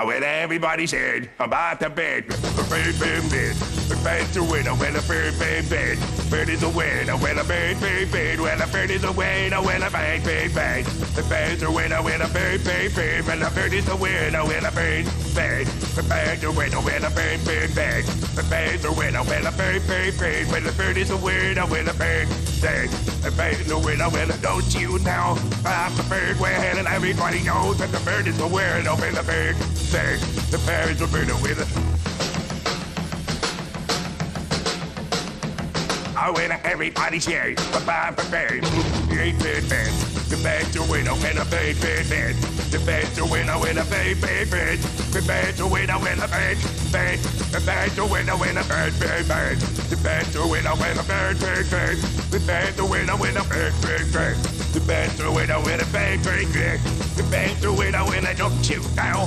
When everybody said about the bed, the bird, the bird's a winner, when the bird, bird is a winner, when the bird, when the bird is a winner, when the bird, the bird's a winner, when the bird, when the bird is a winner, when the bird, the bird's a winner, when the bird, the bird's a winner, when the bird, when the bird is a winner, when the bird, the bird's a winner, when don't you know about the bird, well, and everybody knows that the bird is a winner, when the bird, the bird's a winner, with it. When everybody says about the bird, the bird's a winner, when the bird, the bird's a winner, when the bird, the bird's a winner, when the bird, the bird's a winner, when the bird, the bird's a winner, when the bird, the bird's a winner, when the bird, the bird's a winner, when the bird, the bird's a winner, when I don't you know.